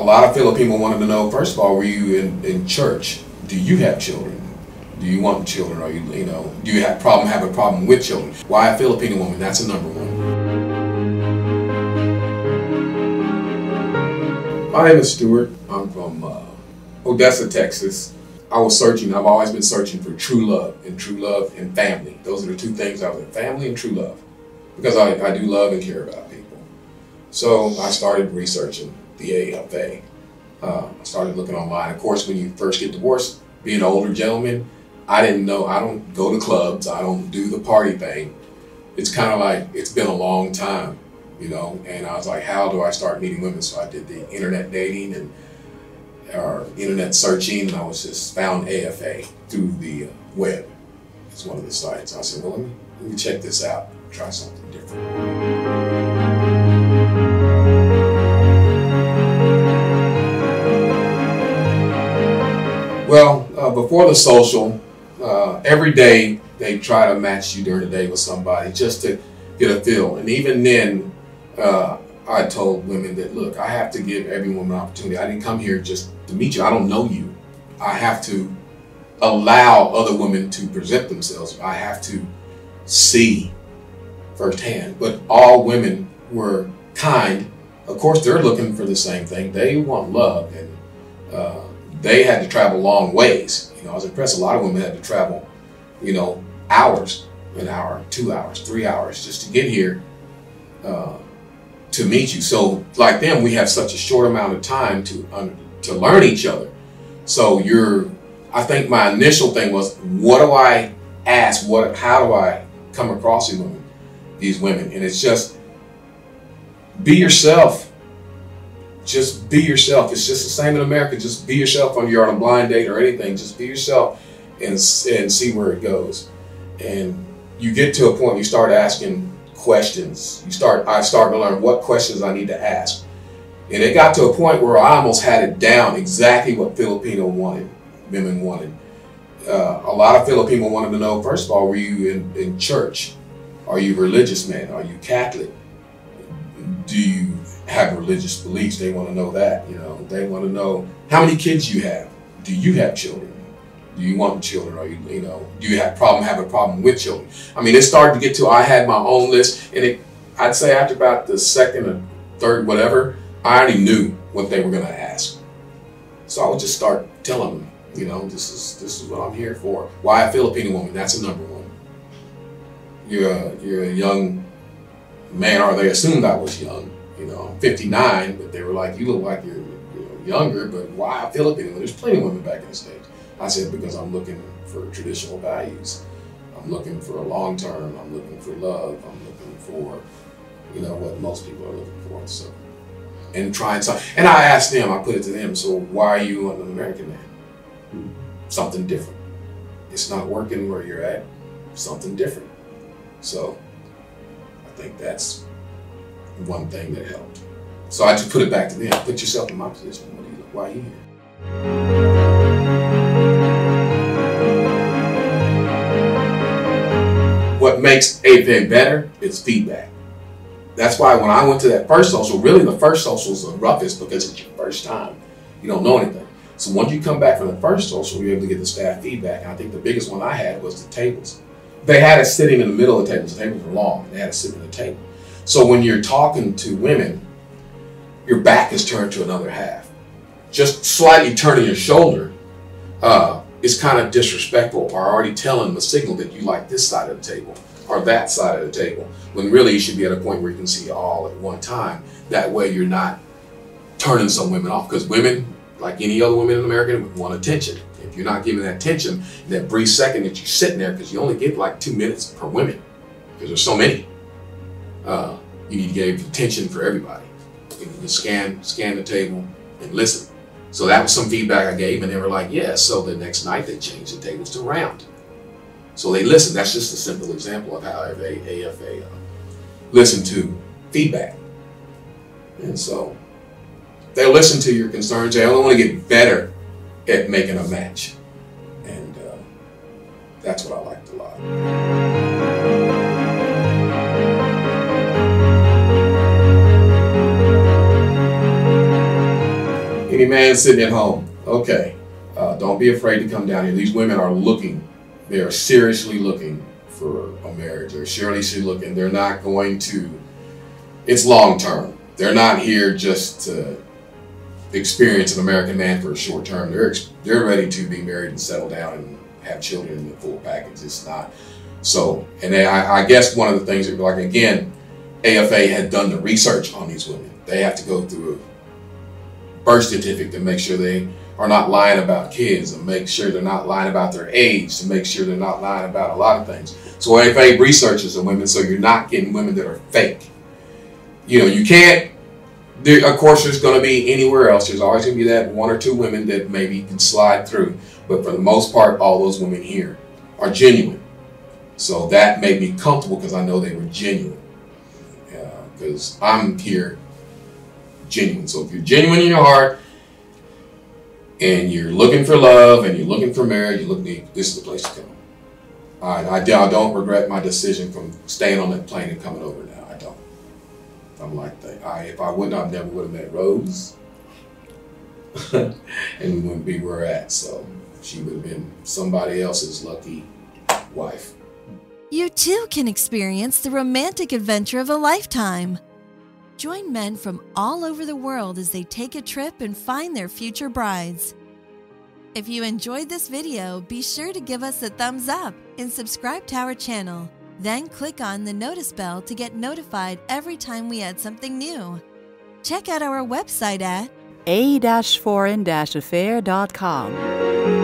lot of Filipino wanted to know, first of all, were you in church? Do you have children? Do you want children? Or you know, do you have a problem with children? Why a Filipino woman? That's a number one. My name is Stuart. I'm from Odessa, Texas. I was searching. I've always been searching for true love and family. Those are the two things I was in, family and true love, because I do love and care about people. So I started researching the AFA. I started looking online. Of course, when you first get divorced, being an older gentleman, I didn't know. I don't go to clubs. I don't do the party thing. It's kind of like, it's been a long time, you know, and I was like, how do I start meeting women? So I did the internet dating and internet searching, and I was just found AFA through the web. It's one of the sites. I said, well, let me check this out, try something different. Well, before the social, every day they try to match you during the day with somebody just to get a feel. And even then, I told women that, look, I have to give every woman an opportunity. I didn't come here just to meet you. I don't know you. I have to allow other women to present themselves. I have to see firsthand. But all women were kind. Of course, they're looking for the same thing. They want love, and they had to travel long ways. You know, I was impressed. A lot of women had to travel, you know, hours, an hour, 2 hours, 3 hours just to get here to meet you. So like them, we have such a short amount of time to learn each other. So I think my initial thing was, what do I ask? How do I come across these women? And it's just, be yourself. Just be yourself. It's just the same in America. Just be yourself when you're on a blind date or anything. Just be yourself and see where it goes. And you get to a point, you start asking questions. I started to learn what questions I need to ask. And it got to a point where I almost had it down exactly what Filipino women wanted. A lot of Filipino wanted to know, first of all, were you in church? Are you a religious man? Are you Catholic? Do you have religious beliefs? They want to know that, you know. They want to know how many kids you have. Do you have children? Do you want children? Or you know, do you have a problem with children? I mean, it started to get to, I had my own list, and I'd say after about the second or third, whatever, I already knew what they were going to ask. So I would just start telling them, you know, this is what I'm here for. Why a Filipino woman? That's a number one. You're a young man, or they assumed I was young. You know, I'm 59, but they were like, you look like you're younger, but why a Filipino? There's plenty of women back in the States. I said, because I'm looking for traditional values. I'm looking for a long term. I'm looking for love. I'm looking for, you know, what most people are looking for. So, and trying something. And I asked them, I put it to them, so why are you an American man? Something different. It's not working where you're at. Something different. So I think that's one thing that helped. So I just put it back to them. Put yourself in my position. What do you look? Why are you here? What makes AFA better is feedback. That's why when I went to that first social, really the first social is the roughest because it's your first time. You don't know anything. So once you come back from the first social, you're able to get the staff feedback. And I think the biggest one I had was the tables. They had us sitting in the middle of the tables. The tables were long. They had us sitting at the table. So when you're talking to women, your back is turned to another half. Just slightly turning your shoulder is kind of disrespectful, or already telling them a signal that you like this side of the table or that side of the table, when really you should be at a point where you can see all at one time. That way you're not turning some women off, because women, like any other women in America, want attention. If you're not giving that attention, that brief second that you're sitting there, because you only get like 2 minutes per women, because there's so many, you need to give attention for everybody. You can scan the table and listen. So that was some feedback I gave, and they were like, yeah. So the next night they changed the tables to round. So they listened. That's just a simple example of how AFA listen to feedback. And so they'll listen to your concerns. They only want to get better at making a match. And that's what I liked a lot. Any man sitting at home, okay, don't be afraid to come down here. These women are looking. They are seriously looking for a marriage. They're seriously looking. They're not going to, it's long term. They're not here just to experience an American man for a short term. They're ready to be married and settle down and have children in the full package. It's not. So, and I guess one of the things that, like, again, AFA had done the research on these women. They have to go through a birth certificate to make sure they are not lying about kids, and make sure they're not lying about their age, to make sure they're not lying about a lot of things. So AFA researches the women, so you're not getting women that are fake. You know, you can't, of course there's going to be anywhere else, there's always going to be that one or two women that maybe can slide through. But for the most part, all those women here are genuine. So that made me comfortable because I know they were genuine. Because I'm here genuine. So if you're genuine in your heart and you're looking for love and you're looking for marriage, this is the place to come. I don't regret my decision from staying on that plane and coming over now. I don't. I'm like that. If I wouldn't, I never would have met Rose. And we wouldn't be where we're at. So she would have been somebody else's lucky wife. You too can experience the romantic adventure of a lifetime. Join men from all over the world as they take a trip and find their future brides. If you enjoyed this video, be sure to give us a thumbs up and subscribe to our channel. Then click on the notice bell to get notified every time we add something new. Check out our website at a-foreign-affair.com.